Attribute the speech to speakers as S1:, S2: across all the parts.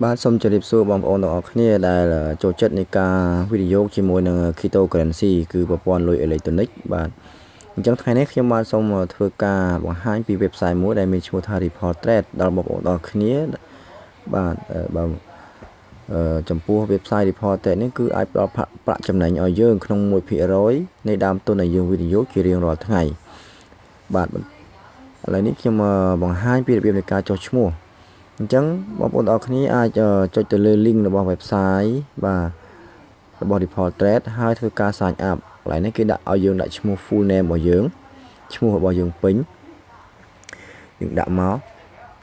S1: បាទសូមជម្រាបសួរបងប្អូនទាំងអស់គ្នាដែលចូលចិត្តនៃការវិនិយោគជាមួយនឹង cryptocurrency គឺប្រព័ន្ធលុយអេឡិចត្រូនិកបាទអញ្ចឹងថ្ងៃនេះខ្ញុំបាទសូមធ្វើការបង្ហាញពី website មួយដែលមានឈ្មោះថា Ripple Trade ដល់បងប្អូនទាំងអស់គ្នាបាទចំពោះ website Ripple Trade នេះគឺអាចផ្ដល់ប្រាក់ចំណេញឲ្យយើងក្នុង 1% នៃដើមទុនដែលយើងវិនិយោគជារៀងរាល់ថ្ងៃបាទឥឡូវនេះខ្ញុំបង្ហាញពីរបៀបនៃការចុះឈ្មោះអញ្ចឹងបងប្អូនទាំងអស់គ្នាអាចចុចទៅលើ link របស់ website បាទរបស់ Ripple Trade ហើយធ្វើការ sign up កន្លែងនេះគេដាក់ឲ្យយើងដាក់ឈ្មោះ full name របស់យើងឈ្មោះរបស់យើងពេញយើងដាក់មក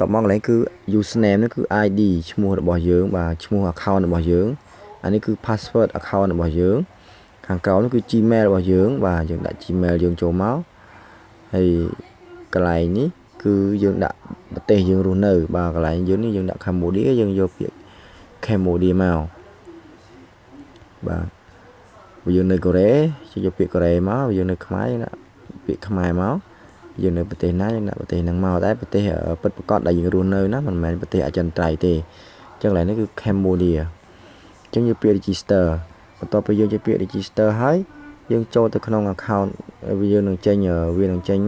S1: តបមកកន្លែងគឺ username នេះគឺ ID ឈ្មោះរបស់យើងបាទឈ្មោះ account របស់យើងអានេះគឺ password account របស់យើងខាងក្រោមនេះគឺ Gmail របស់យើងបាទយើងដាក់ Gmail យើងចូលមកហើយកន្លែងនេះគឺយើងដាក់ប្រទេសយើងរស់នៅបាទកន្លែងយើងនេះយើងដាក់ Cambodia យើងយកពាក្យ Cambodia មកបាទបើយើងនៅកូរ៉េយកពាក្យកូរ៉េមកយើងនៅខ្មែរយើងដាក់ពាក្យខ្មែរមកយើងនៅប្រទេសណាយើងដាក់ប្រទេសហ្នឹងមកតែប្រទេសពិតប្រាកដដែលយើងរស់នៅណាមិនមែនប្រទេសអចិន្ត្រៃយ៍ទេអញ្ចឹងកន្លែងនេះគឺ Cambodia អញ្ចឹងយកពាក្យ register បន្ទាប់ពីយើងយកពាក្យ register ហើយយើងចូលទៅក្នុង account យើងនឹងចេញ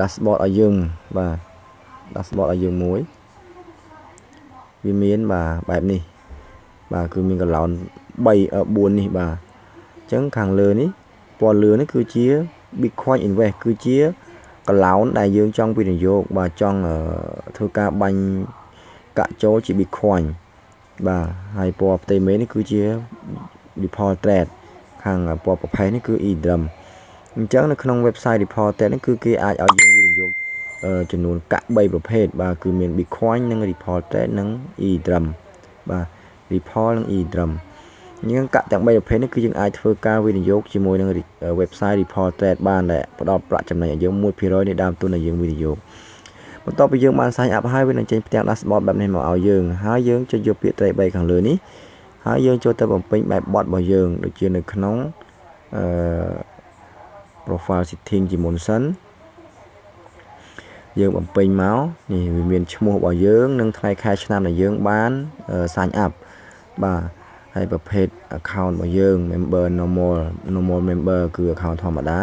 S1: dashboard ឲ្យយើងបាទ dashboard ឲ្យយើងមួយវាមានបាទបែបនេះបាទគឺមានកន្លោន4នេះបាទអញ្ចឹងខាងលើនេះពណ៌លឿងនេះគឺជា Bitcoin Invest គឺជាកន្លោនដែលយើងចង់វិនិយោគបាទចង់ធ្វើការបាញ់កាក់ចូលជា Bitcoin បាទហើយពណ៌ផ្ទៃមេនេះគឺជា Ripple Trade ខាងពណ៌ប្រផេះនេះគឺ Ethereum អញ្ចឹងនៅក្នុង website Ripple Trade នេះគឺគេអាចឲ្យយើងវិនិយោគចំនួនកាក់3ប្រភេទបាទគឺមាន Bitcoin និង Ripple Trade និង Ethereum បាទ Ripple និង Ethereum យើងកាក់ទាំង3ប្រភេទនេះគឺយើងអាចធ្វើការវិនិយោគជាមួយនឹង website Ripple Trade បានដែលផ្ដល់ប្រាក់ចំណេញឲ្យយើង 1% នៃដើមទុនដែលយើងវិនិយោគបន្ទាប់ពីយើងបាន sign up ហើយវានឹងចេញផ្ទាំង dashboard បែបនេះមកឲ្យយើងហើយយើងចុចយកពាក្យត្រី3ខាងលើនេះហើយយើងចូលទៅបំពេញបែបបទរបស់យើងដូចជានៅក្នុងprofile setting ជាមុនសិនយើងបំពេញមកនេះវាមានឈ្មោះរបស់យើងនិងថ្ងៃខែឆ្នាំដែលយើងបាន sign up បាទហើយប្រភេទ account របស់យើង member normal member គឺ account ធម្មតា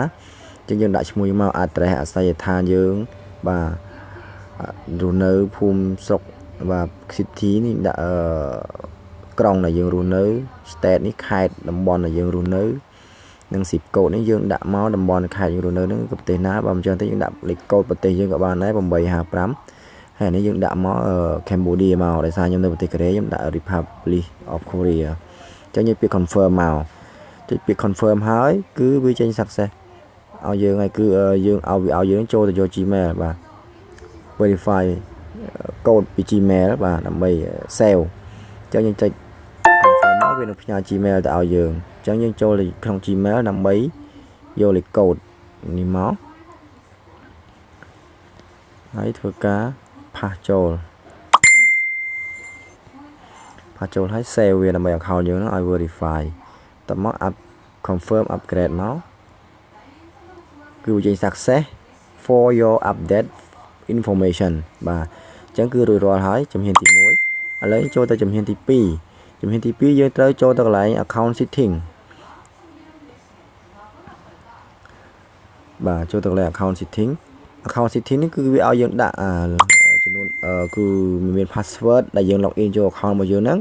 S1: អញ្ចឹងយើងដាក់ឈ្មោះមក address អាស័យដ្ឋានយើងបាទរស់នៅភូមិស្រុកបាទ city នេះដាក់ក្រុងដែលយើងរស់នៅ state នេះខេត្តតំបន់ដែលយើងរស់នៅនិង zip code នេះយើងដាក់មកតំបន់ខេត្តយើងរស់នៅហ្នឹងគឺប្រទេសណាបើមិនចឹងទេយើងដាក់លេខកូដប្រទេសយើងក៏បានដែរ855ហើយនេះយើងដាក់មក Cambodia មកដោយសារខ្ញុំនៅប្រទេសកូរ៉េខ្ញុំដាក់ Republic of Korea អញ្ចឹងយើងពាក្យ confirm មកចុចពាក្យ confirm ហើយគឺវាចេញ success ឲ្យយើងហើយគឺយើងឲ្យយើងចូលទៅយក Gmail បាទ verify កូដពី Gmail បាទដើម្បី save អញ្ចឹងយើងចុច confirm មកវានឹងផ្ញើ Gmail ទៅឲ្យយើងអញ្ចឹងយើងចូលទៅក្នុង Gmail ដើម្បីយកលេខកូដនេះមកហើយធ្វើការផាសចូលហើយ save វាដើម្បី account យើងនឹងឲ្យ verify តមក confirm upgrade មកគឺវាចេញ success for your update information បាទអញ្ចឹងគឺរួចរាល់ហើយជំហានទី1ឥឡូវចូលទៅជំហានទី2យើងត្រូវចូលទៅកន្លែង account setting បាទចូលទៅកន្លែង account setting នេះគឺវាឲ្យយើងដាក់ចំនួនគឺមាន password ដែលយើង log in ចូល account របស់យើងហ្នឹង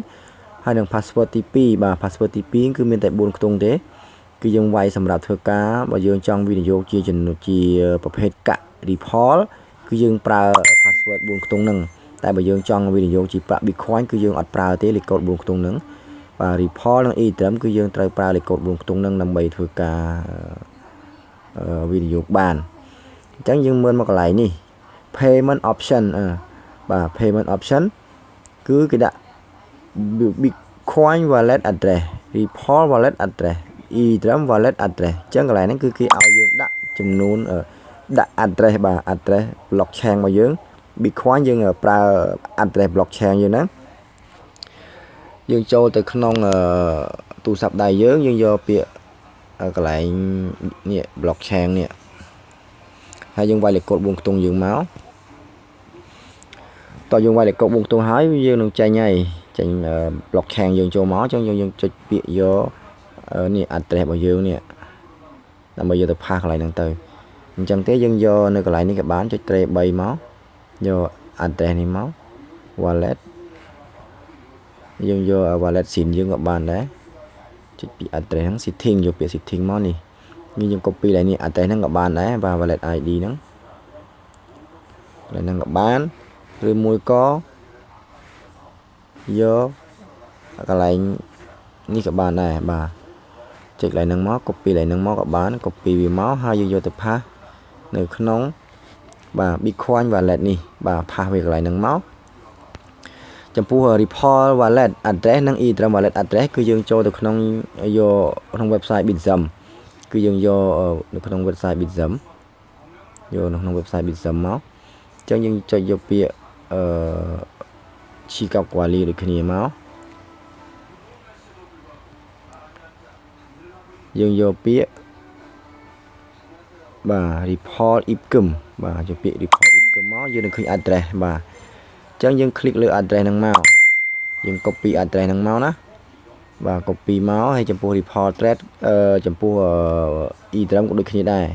S1: ហើយនឹង password ទី2បាទ password ទី2គឺមានតែ4ខ្ទង់ទេគឺយើងវាយសម្រាប់ធ្វើការបើយើងចង់វិនិយោគជាប្រភេទកាក់ Ripple គឺយើងប្រើ password 4ខ្ទង់ហ្នឹងតែបើយើងចង់វិនិយោគជាប្រាក់ Bitcoin គឺយើងអត់ប្រើទេលេខកូដ4ខ្ទង់ហ្នឹងបាទ Ripple និង Ethereum គឺយើងត្រូវប្រើលេខកូដ4ខ្ទង់ហ្នឹងដើម្បីធ្វើការវិនិយោគបានអញ្ចឹងយើងមើលមកកន្លែងនេះ payment option បាទ payment option គឺគេដាក់ Bitcoin wallet address Ripple wallet address Ethereum wallet address អញ្ចឹងកន្លែងហ្នឹងគឺគេឲ្យយើងដាក់ចំនួនដាក់ address បាទ address blockchain របស់យើង Bitcoin យើងប្រើ address blockchain យើងហ្នឹងយើងចូលទៅក្នុងទូរស័ព្ទដៃយើងយកពាក្យកន្លែងនេះ blockchain នេះហើយយើងវាយលេខកូដ4ខ្ទង់យើងមក តើយើងវាយលេខកុកបួងខ្ទង់ហើយយើងនឹងចេញហើយចេញ blockchain យើងចូលមកអញ្ចឹងយើងចុចពាក្យយកនេះ address របស់យើងនេះដើម្បីយកទៅផាសកន្លែងហ្នឹងទៅអញ្ចឹងទេយើងយកនៅកន្លែងនេះក៏បានចុច 3 មកយក address នេះមក wallet យើងយក wallet SIM យើងក៏បានដែរចុចពី address ហ្នឹង setting យកពាក្យ setting មកនេះយើង copy ឡើងនេះ address ហ្នឹងក៏បានដែរបាទ wallet ID ហ្នឹងហើយហ្នឹងក៏បានឬមួយក៏យកកន្លែងនេះក៏បានដែរបាទចុចកន្លែងហ្នឹងមក copy កន្លែងហ្នឹងមកក៏បាន copy វាមកហើយយើងយកទៅផាសនៅក្នុងបាទ Bitcoin wallet នេះបាទផាសវាកន្លែងហ្នឹងមកចំពោះ Ripple wallet address និង Ethereum wallet address គឺយើងចូលទៅក្នុងយកក្នុង website Bitsum គឺយើងយកនៅក្នុង website Bitsum យកនៅក្នុង website Bitsum មកអញ្ចឹងយើងចុចយកពាក្យChicago Quali ដូចគ្នាមកយើងយកពាក្យបាទ Ripple Ipcum បាទយកពាក្យ Ripple Ipcum មកយើងនឹងឃើញ address បាទអញ្ចឹងយើងคลิกលើ address ហ្នឹងមកយើង copy address ហ្នឹងមកណាបាទ copy មកហើយចំពោះ Ripple Trade ចំពោះ Ethereum ក៏ដូចគ្នាដែរ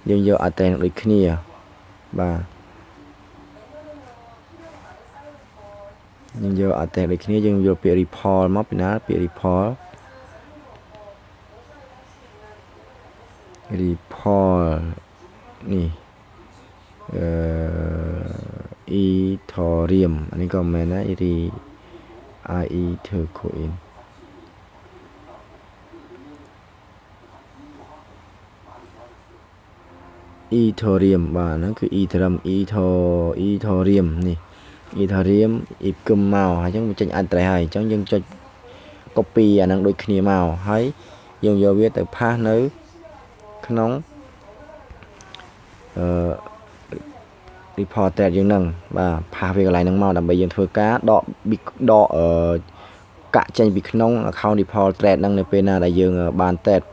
S1: យើងយក address ដូចគ្នាបាទយើងយក address ដូចគ្នាយើងយកពាក្យ Ripple មកពីណាពាក្យ RippleនេះEthereum អានេះក៏មែនដែរEthereum Ethereum បាទហ្នឹងគឺ Ethereum Ethereum នេះ Ethereum Ipcum មកហើយអញ្ចឹងវាចេញ address ហើយអញ្ចឹងយើងចុច copy អាហ្នឹងដូចគ្នាមកហើយយើងយកវាទៅផាសនៅក្នុងreport តែយើងហ្នឹងបាទផាសវាកន្លែងហ្នឹងមកដើម្បីយើងធ្វើការដកកាក់ចេញពីក្នុង account report trade ហ្នឹងនៅពេលណាដែលយើងបាន trade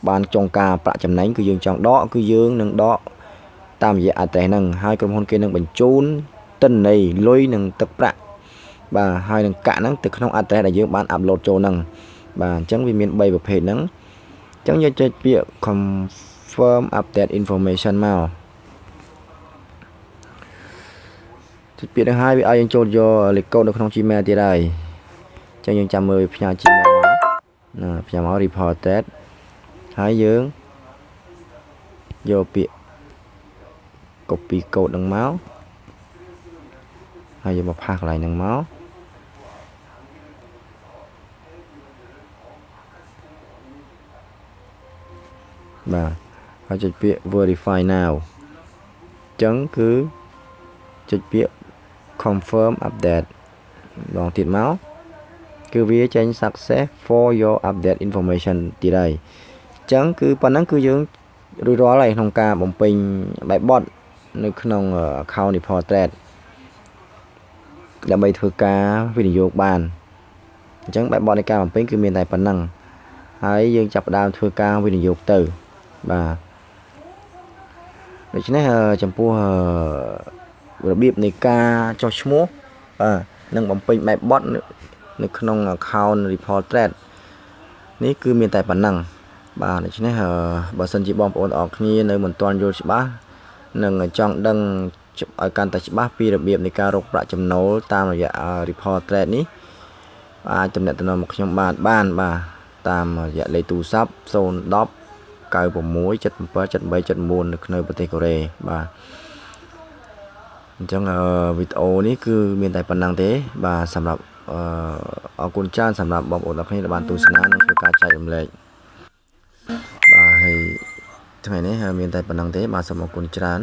S1: បានចុងការប្រាក់ចំណេញគឺយើងចង់ដកគឺយើងនឹងដកតាមរយៈ address ហ្នឹងហើយក្រុមហ៊ុនគេនឹងបញ្ជូនទិន្នន័យលុយនិងទឹកប្រាក់បាទហើយនឹងកាក់ហ្នឹងទៅក្នុង address ដែលយើងបាន upload ចូលហ្នឹងបាទអញ្ចឹងវាមាន3ប្រភេទហ្នឹងអញ្ចឹងយើងចុចពាក្យ confirm update information មកចុចពាក្យហ្នឹងហើយវាឲ្យយើងចូលយកលេខកូដនៅក្នុង Gmail ទៀតហើយអញ្ចឹងយើងចាំមើលផ្ញើ Gmail មកណាផ្ញើមក reported ហើយយើងយកពាក្យ copy code ហ្នឹងមកហើយយកមកផាសកន្លែងហ្នឹងមកបាទហើយចុចពាក្យ verify now អញ្ចឹងគឺចុចពាក្យ confirm update ម្ដងទៀតមកគឺវាចេញ success for your update information ទៀតហើយអញ្ចឹងគឺប៉ុណ្ណឹងគឺយើងរួចរាល់ហើយក្នុងការបំពេញបែប bot នៅក្នុង account report trade ដើម្បីធ្វើការវិនិយោគបានអញ្ចឹងបែប bot នៃការបំពេញគឺមានតែប៉ុណ្ណឹងហើយយើងចាប់ផ្ដើមធ្វើការវិនិយោគទៅបាទដូច្នេះចំពោះរបៀបនៃការចុះឈ្មោះបាទនិងបំពេញបែប bot នៅក្នុង account report trade នេះគឺមានតែប៉ុណ្ណឹងបាទដូច្នេះបើសិនជាបងប្អូនទាំងអស់គ្នានៅមិនទាន់យល់ច្បាស់និងចង់ដឹងឲ្យកាន់តែច្បាស់ពីរបៀបនៃការរកប្រាក់ចំណូលតាមរយៈ report trade នេះអាចទំនាក់ទំនងមកខ្ញុំបានបាទតាមរយៈលេខទូរស័ព្ទ010 96 77 78 74នៅក្នុងប្រទេសកូរ៉េបាទអញ្ចឹងវីដេអូនេះគឺមានតែប៉ុណ្ណឹងទេបាទសម្រាប់អរគុណច្រើនសម្រាប់បងប្អូនទាំងគ្នាដែលបានទស្សនានិងធ្វើការចែករំលែកបាទហើយថ្ងៃនេះមានតែប៉ុណ្ណឹងទេបាទសូមអរគុណច្រើន